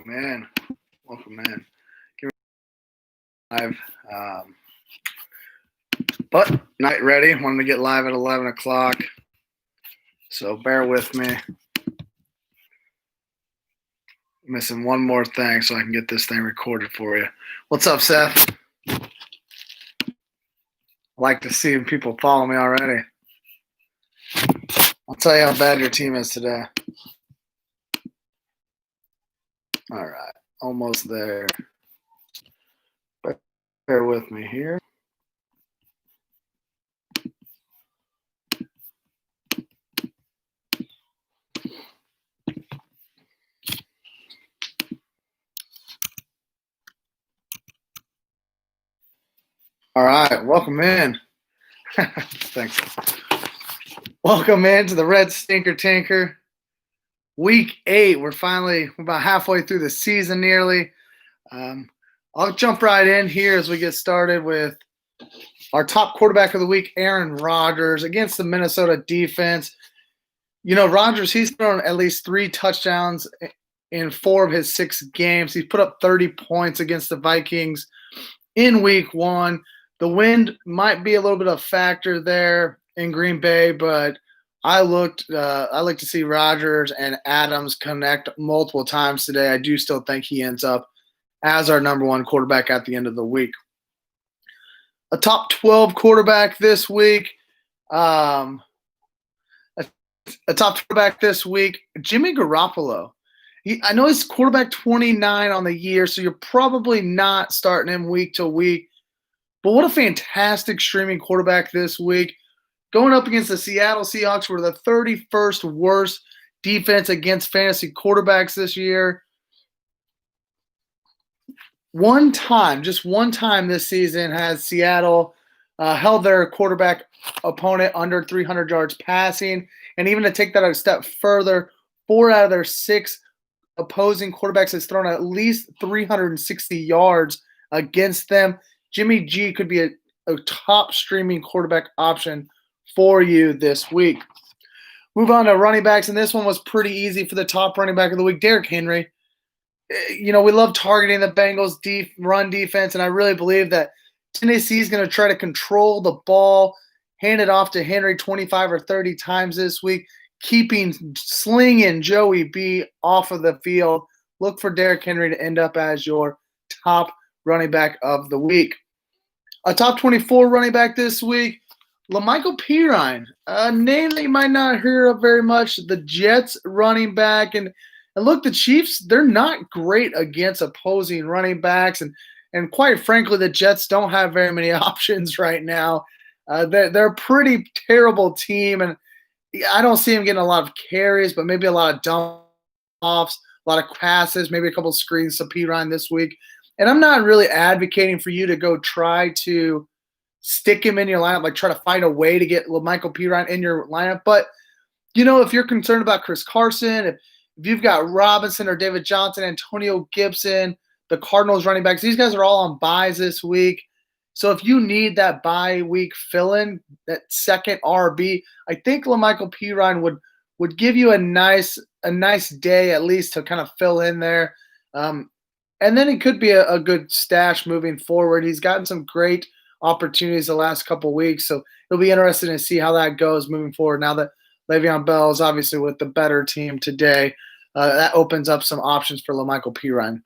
Welcome in. Welcome in. Give me live. But night ready. Wanted to get live at 11 o'clock. So bear with me. Missing one more thing so I can get this thing recorded for you. What's up, Seth? I like to see people follow me already. I'll tell you how bad your team is today. All right. Almost there. Bear with me here. All right. Welcome in. Thanks. Welcome into the Red Stinker Tanker. Week 8. We're about halfway through the season nearly. I'll jump right in here as we get started with our top quarterback of the week, Aaron Rodgers, against the Minnesota defense. You know, Rodgers, he's thrown at least 3 touchdowns in 4 of his 6 games. He put up 30 points against the Vikings in week 1. The wind might be a little bit of a factor there in Green Bay, but I like to see Rodgers and Adams connect multiple times today. I do still think he ends up as our number 1 quarterback at the end of the week. A top 12 quarterback this week. A top quarterback this week, Jimmy Garoppolo. I know he's quarterback 29 on the year, so you're probably not starting him week to week. But what a fantastic streaming quarterback this week. Going up against the Seattle Seahawks, who were the 31st worst defense against fantasy quarterbacks this year. Just one time this season has Seattle held their quarterback opponent under 300 yards passing. And even to take that a step further, 4 out of their 6 opposing quarterbacks has thrown at least 360 yards against them. Jimmy G could be a top streaming quarterback option for you this week. Move on to running backs, and this one was pretty easy for the top running back of the week, Derrick Henry. You know, we love targeting the Bengals' run defense, and I really believe that Tennessee is going to try to control the ball, hand it off to Henry 25 or 30 times this week, slinging Joey B off of the field. Look for Derrick Henry to end up as your top running back of the week. A top 24 running back this week, La'Mical Pirine, a name that you might not hear of very much, the Jets running back. And look, the Chiefs, they're not great against opposing running backs. And quite frankly, the Jets don't have very many options right now. They're a pretty terrible team, and I don't see him getting a lot of carries, but maybe a lot of dump-offs, a lot of passes, maybe a couple of screens to Pirine this week. And I'm not really advocating for you to go try to stick him in your lineup, like try to find a way to get La'Mical Pirine in your lineup. But, you know, if you're concerned about Chris Carson, if you've got Robinson or David Johnson, Antonio Gibson, the Cardinals running backs, these guys are all on buys this week. So if you need that bye week fill-in, that second RB, I think La'Mical Pirine would give you a nice day at least to kind of fill in there. And then it could be a good stash moving forward. He's gotten some great opportunities the last couple of weeks, so it'll be interesting to see how that goes moving forward. Now that Le'Veon Bell is obviously with the better team today, that opens up some options for La'Mical Pirine.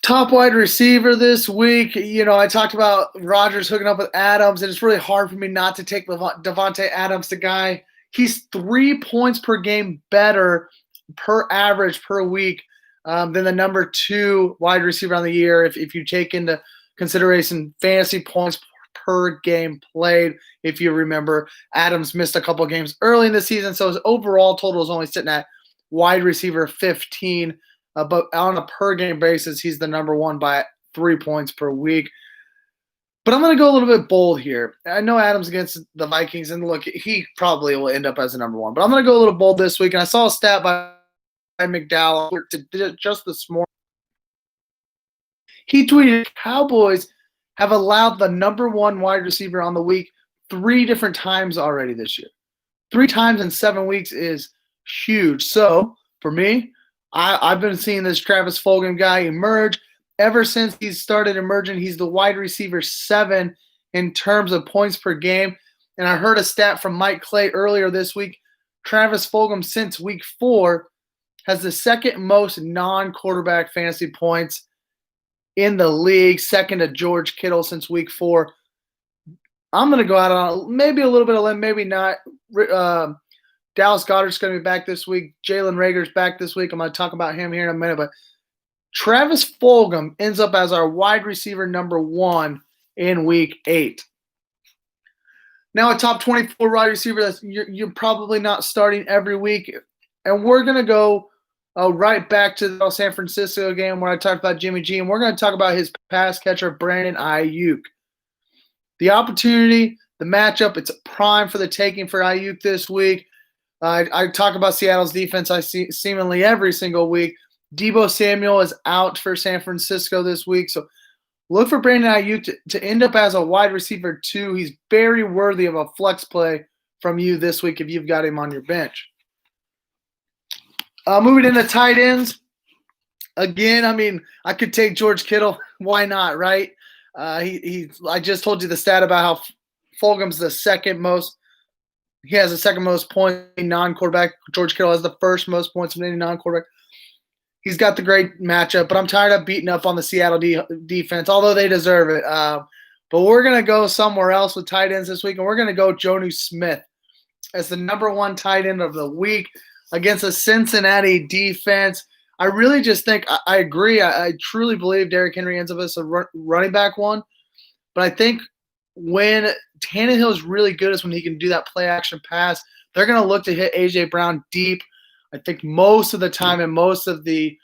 Top wide receiver this week, you know, I talked about Rodgers hooking up with Adams, and it's really hard for me not to take Davante Adams, the guy. He's 3 points per game better per average per week than the number 2 wide receiver on the year if you take into consideration fantasy points per game played. If you remember, Adams missed a couple games early in the season, so his overall total is only sitting at wide receiver 15. But on a per game basis, he's the number 1 by 3 points per week. But I'm going to go a little bit bold here. I know Adams against the Vikings, and look, he probably will end up as the number 1. But I'm going to go a little bold this week, and I saw a stat by McDowell just this morning. He tweeted, Cowboys have allowed the number 1 wide receiver on the week 3 different times already this year. 3 times in 7 weeks is huge. So, for me, I've been seeing this Travis Fulgham guy emerge. Ever since he's started emerging, he's the wide receiver 7 in terms of points per game. And I heard a stat from Mike Clay earlier this week. Travis Fulgham, since week 4, has the second most non-quarterback fantasy points in the league, second to George Kittle since week 4. I'm going to go out on maybe a little bit of limb, maybe not. Dallas Goedert's going to be back this week. Jalen Reagor's back this week. I'm going to talk about him here in a minute. But Travis Fulgham ends up as our wide receiver number 1 in week 8. Now a top 24 wide receiver that you're probably not starting every week. And we're going to go right back to the San Francisco game where I talked about Jimmy G. And we're going to talk about his pass catcher, Brandon Ayuk. The opportunity, the matchup, it's prime for the taking for Ayuk this week. I talk about Seattle's defense I see seemingly every single week. Deebo Samuel is out for San Francisco this week. So look for Brandon Ayuk to end up as a wide receiver 2. He's very worthy of a flex play from you this week if you've got him on your bench. Moving into tight ends. Again, I mean, I could take George Kittle. Why not, right? I just told you the stat about how Fulgham's the second most. He has the second most points non-quarterback. George Kittle has the first most points from any non-quarterback. He's got the great matchup, but I'm tired of beating up on the Seattle defense, although they deserve it. But we're going to go somewhere else with tight ends this week, and we're going to go Jonnu Smith as the number 1 tight end of the week against the Cincinnati defense. I really just think – I agree. I truly believe Derrick Henry ends up as a running back 1. But I think when Tannehill is really good is when he can do that play-action pass. They're going to look to hit A.J. Brown deep. I think most of the time and most of the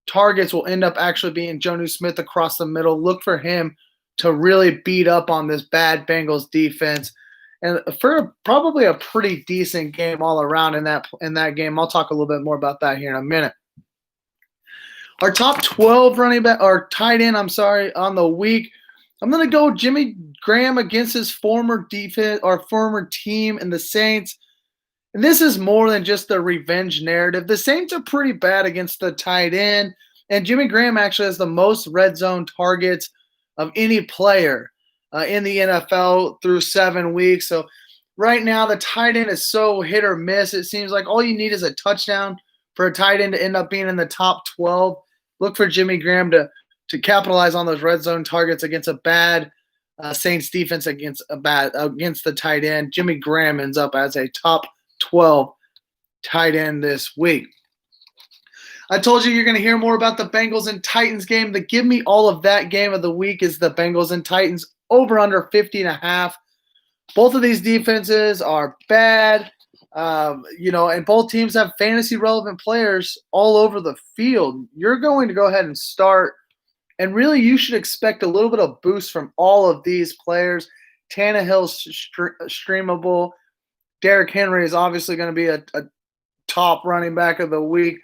targets will end up actually being Jonnu Smith across the middle. Look for him to really beat up on this bad Bengals defense. And for probably a pretty decent game all around in that game. I'll talk a little bit more about that here in a minute. Our top 12 running back or tight end, on the week. I'm going to go Jimmy Graham against his former defense or former team in the Saints. And this is more than just the revenge narrative. The Saints are pretty bad against the tight end, and Jimmy Graham actually has the most red zone targets of any player in the NFL through 7 weeks. So right now the tight end is so hit or miss. It seems like all you need is a touchdown for a tight end to end up being in the top 12. Look for Jimmy Graham to capitalize on those red zone targets against a bad Saints defense against the tight end. Jimmy Graham ends up as a top 12 tight end this week. I told you you're going to hear more about the Bengals and Titans game. The give me all of that game of the week is the Bengals and Titans over under 50.5. Both of these defenses are bad, and both teams have fantasy relevant players all over the field. You're going to go ahead and start, and really you should expect a little bit of boost from all of these players. Tannehill's streamable. Derrick Henry is obviously going to be a top running back of the week.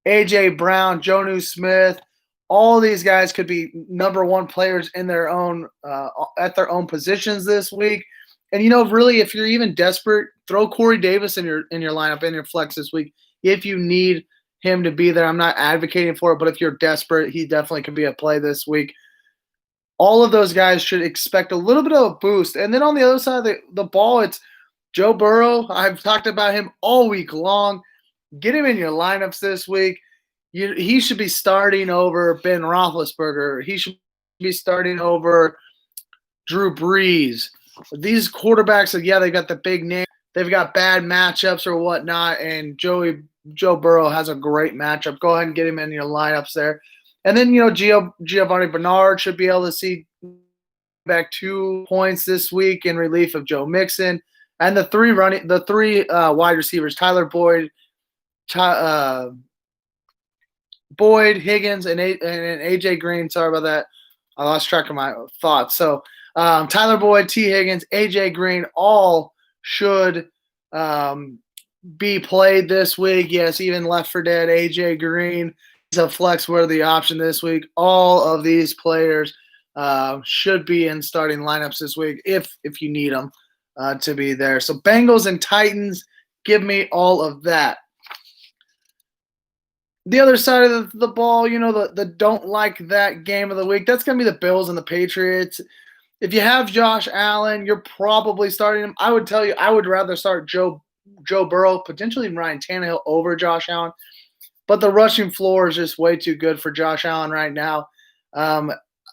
A.J. Brown, Jonnu Smith, all these guys could be number 1 players in their own at their own positions this week. And really, if you're even desperate, throw Corey Davis in your lineup in your flex this week if you need him to be there. I'm not advocating for it, but if you're desperate, he definitely could be a play this week. All of those guys should expect a little bit of a boost. And then on the other side of the ball, it's Joe Burrow. I've talked about him all week long. Get him in your lineups this week. He should be starting over Ben Roethlisberger. He should be starting over Drew Brees. These quarterbacks, they've got the big name. They've got bad matchups or whatnot, and Joe Burrow has a great matchup. Go ahead and get him in your lineups there. And then, Giovanni Bernard should be able to see back 2 points this week in relief of Joe Mixon. And the three wide receivers, Tyler Boyd, Higgins, and AJ Green. Sorry about that. I lost track of my thoughts. So Tyler Boyd, T. Higgins, AJ Green, all should be played this week. Yes, even left for dead, AJ Green is a flex-worthy option this week. All of these players should be in starting lineups this week if you need them to be there. So Bengals and Titans, give me all of that. The other side of the ball, the don't like that game of the week, that's going to be the Bills and the Patriots. If you have Josh Allen, you're probably starting him. I would tell you, I would rather start Joe Burrow, potentially Ryan Tannehill over Josh Allen. But the rushing floor is just way too good for Josh Allen right now.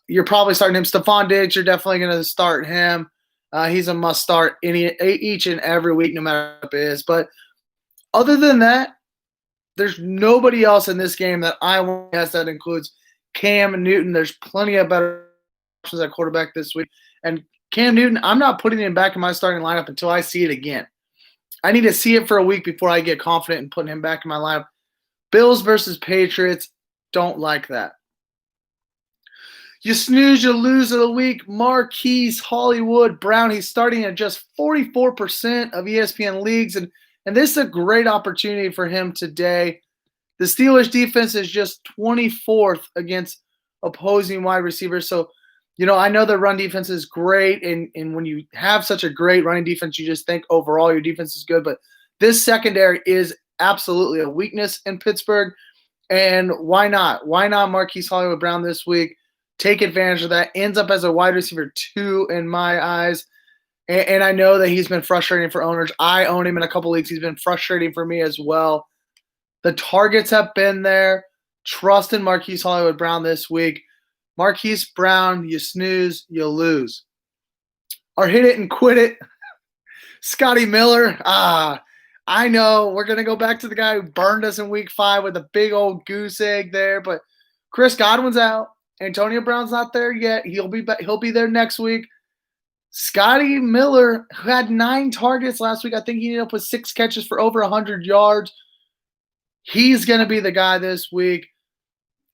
You're probably starting him. Stephon Diggs, you're definitely going to start him. He's a must start each and every week, no matter what it is. But other than that, there's nobody else in this game that I want to guess that includes Cam Newton. There's plenty of better options at quarterback this week. And Cam Newton, I'm not putting him back in my starting lineup until I see it again. I need to see it for a week before I get confident in putting him back in my lineup. Bills versus Patriots, don't like that. You snooze, you lose of the week. Marquise Hollywood Brown, he's starting at just 44% of ESPN leagues, and this is a great opportunity for him today. The Steelers defense is just 24th against opposing wide receivers. So, I know the run defense is great, and when you have such a great running defense, you just think overall your defense is good. But this secondary is absolutely a weakness in Pittsburgh. And why not? Why not Marquise Hollywood Brown this week? Take advantage of that. Ends up as a wide receiver 2 in my eyes. And I know that he's been frustrating for owners. I own him in a couple leagues. He's been frustrating for me as well. The targets have been there. Trust in Marquise Hollywood Brown this week. Marquise Brown, you snooze, you lose. Or hit it and quit it. Scotty Miller. I know we're going to go back to the guy who burned us in week 5 with a big old goose egg there. But Chris Godwin's out. Antonio Brown's not there yet. He'll be there next week. Scotty Miller, who had 9 targets last week, I think he ended up with 6 catches for over 100 yards. He's going to be the guy this week.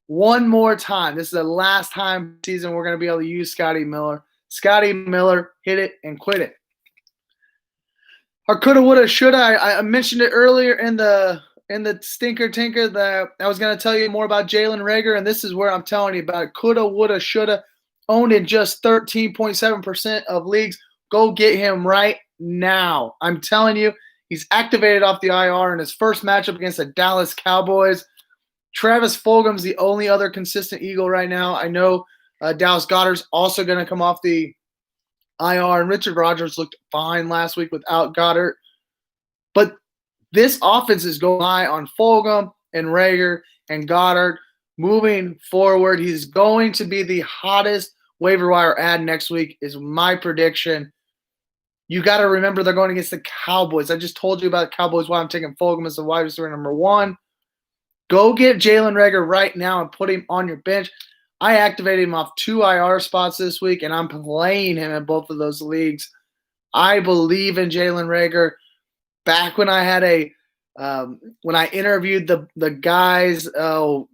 One more time. This is the last time season we're going to be able to use Scotty Miller. Scotty Miller, hit it and quit it. Or coulda, woulda, shoulda. I mentioned it earlier in the Stinker Tinker that I was going to tell you more about Jalen Reagor, and this is where I'm telling you about it. Coulda, woulda, shoulda. Owned in just 13.7% of leagues. Go get him right now. I'm telling you, he's activated off the IR in his first matchup against the Dallas Cowboys. Travis Fulgham's the only other consistent Eagle right now. I know Dallas Goedert's also going to come off the IR, and Richard Rodgers looked fine last week without Goddard. But this offense is going high on Fulgham and Reagor and Goddard. Moving forward, he's going to be the hottest waiver wire ad next week is my prediction. You got to remember they're going against the Cowboys. I just told you about the Cowboys, why I'm taking Fulgham as the wide receiver number 1. Go get Jalen Reagor right now and put him on your bench. I activated him off 2 IR spots this week, and I'm playing him in both of those leagues. I believe in Jalen Reagor. Back when I had when I interviewed the guys, 2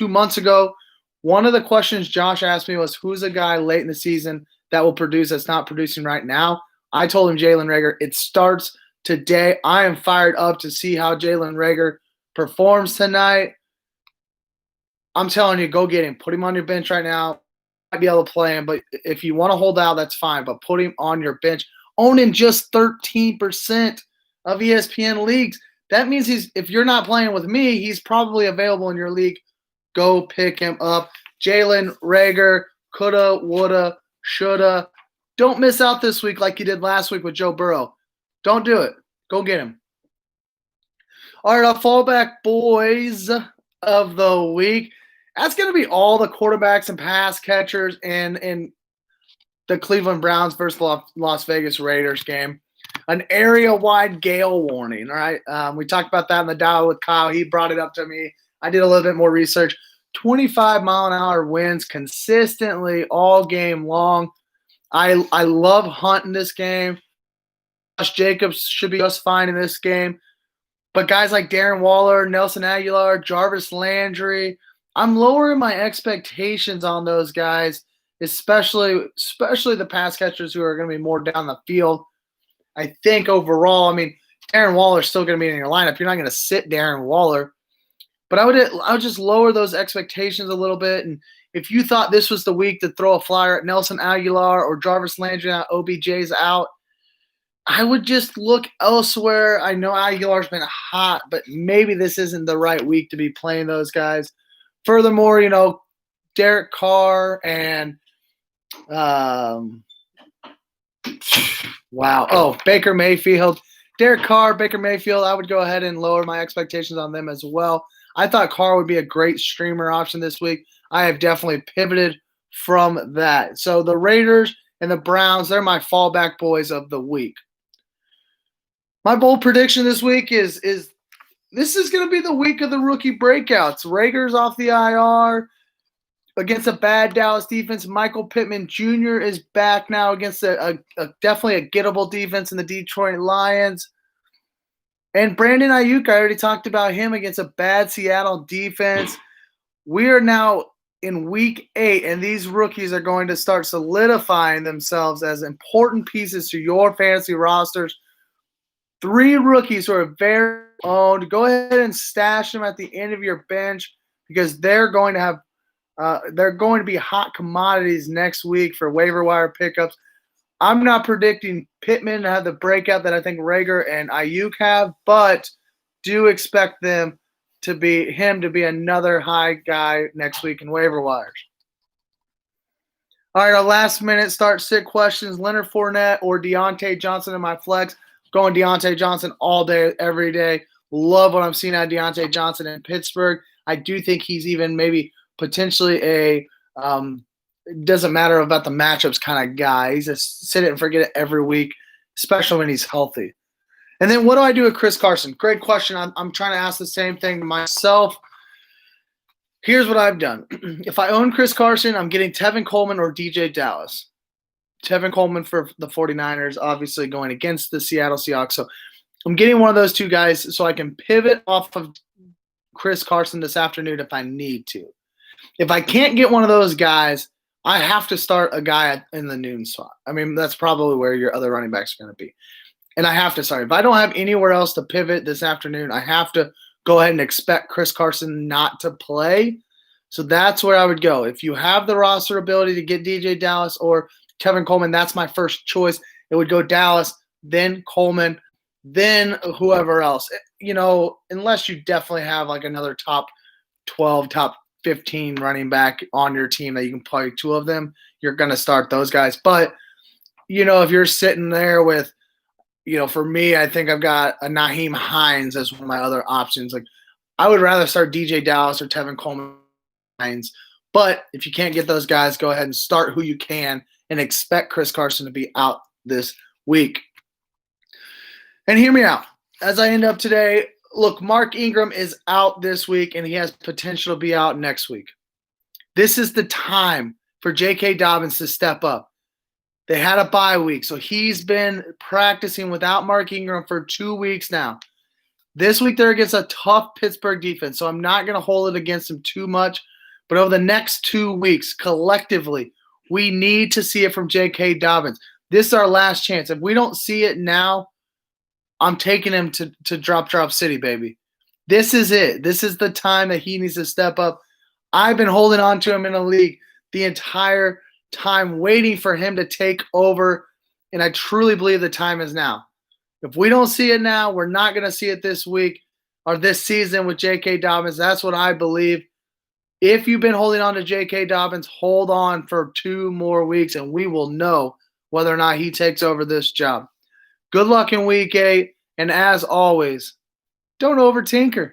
months ago, one of the questions Josh asked me was, who's a guy late in the season that will produce that's not producing right now? I told him Jalen Reagor. It starts today. I am fired up to see how Jalen Reagor performs tonight. I'm telling you, go get him. Put him on your bench right now. Might be able to play him, but if you want to hold out, that's fine. But put him on your bench. Own him just 13% of ESPN leagues. That means if you're not playing with me, he's probably available in your league. Go pick him up. Jalen Reagor, coulda, woulda, shoulda. Don't miss out this week like you did last week with Joe Burrow. Don't do it. Go get him. All right, our fallback boys of the week. That's going to be all the quarterbacks and pass catchers in the Cleveland Browns versus Las Vegas Raiders game. An area-wide gale warning, all right? We talked about that in the dial with Kyle. He brought it up to me. I did a little bit more research. 25-mile-an-hour winds consistently all game long. I love Hunt in this game. Josh Jacobs should be just fine in this game. But guys like Darren Waller, Nelson Aguilar, Jarvis Landry, I'm lowering my expectations on those guys, especially the pass catchers who are going to be more down the field. I think overall, Darren Waller is still going to be in your lineup. You're not going to sit Darren Waller. But I would just lower those expectations a little bit. And if you thought this was the week to throw a flyer at Nelson Aguilar or Jarvis Landry, OBJ's out, I would just look elsewhere. I know Aguilar's been hot, but maybe this isn't the right week to be playing those guys. Furthermore, Derek Carr and wow. Oh, Baker Mayfield. Derek Carr, Baker Mayfield, I would go ahead and lower my expectations on them as well. I thought Carr would be a great streamer option this week. I have definitely pivoted from that. So the Raiders and the Browns, they're my fallback boys of the week. My bold prediction this week is this is going to be the week of the rookie breakouts. Raiders off the IR against a bad Dallas defense. Michael Pittman Jr. is back now against a definitely a gettable defense in the Detroit Lions. And Brandon Ayuk, I already talked about him against a bad Seattle defense. We are now in week 8, and these rookies are going to start solidifying themselves as important pieces to your fantasy rosters. 3 rookies who are very owned. Go ahead and stash them at the end of your bench because they're going to be hot commodities next week for waiver wire pickups. I'm not predicting Pittman to have the breakout that I think Rager and Ayuk have, but do expect him to be another high guy next week in waiver wires. All right, our last minute start sit questions: Leonard Fournette or Deontay Johnson in my flex. Going Deontay Johnson all day, every day. Love what I'm seeing out of Deontay Johnson in Pittsburgh. I do think he's even maybe potentially a it doesn't matter about the matchups kind of guy. He's a sit it and forget it every week, especially when he's healthy. And then what do I do with Chris Carson? Great question. I'm trying to ask the same thing to myself. Here's what I've done. If I own Chris Carson, I'm getting Tevin Coleman or DJ Dallas. Tevin Coleman for the 49ers, obviously going against the Seattle Seahawks. So I'm getting one of those 2 guys so I can pivot off of Chris Carson this afternoon if I need to. If I can't get one of those guys, I have to start a guy in the noon slot. I mean, that's probably where your other running backs are going to be. And I have to start. If I don't have anywhere else to pivot this afternoon, I have to go ahead and expect Chris Carson not to play. So that's where I would go. If you have the roster ability to get DJ Dallas or Tevin Coleman, that's my first choice. It would go Dallas, then Coleman, then whoever else. Unless you definitely have like another top 12, top 15 running back on your team that you can play 2 of them, you're going to start those guys. But, if you're sitting there with, for me, I think I've got a Nyheim Hines as one of my other options. Like, I would rather start DJ Dallas or Tevin Coleman Hines. But if you can't get those guys, go ahead and start who you can and expect Chris Carson to be out this week. And hear me out. As I end up today, look, Mark Ingram is out this week, and he has potential to be out next week. This is the time for J.K. Dobbins to step up. They had a bye week, so he's been practicing without Mark Ingram for 2 weeks now. This week they're against a tough Pittsburgh defense, so I'm not going to hold it against them too much. But over the next 2 weeks, collectively, we need to see it from J.K. Dobbins. This is our last chance. If we don't see it now, I'm taking him to drop city, baby. This is it. This is the time that he needs to step up. I've been holding on to him in the league the entire time, waiting for him to take over, and I truly believe the time is now. If we don't see it now, we're not going to see it this week or this season with J.K. Dobbins. That's what I believe. If you've been holding on to J.K. Dobbins, hold on for 2 more weeks, and we will know whether or not he takes over this job. Good luck in week 8, and as always, don't overtinker.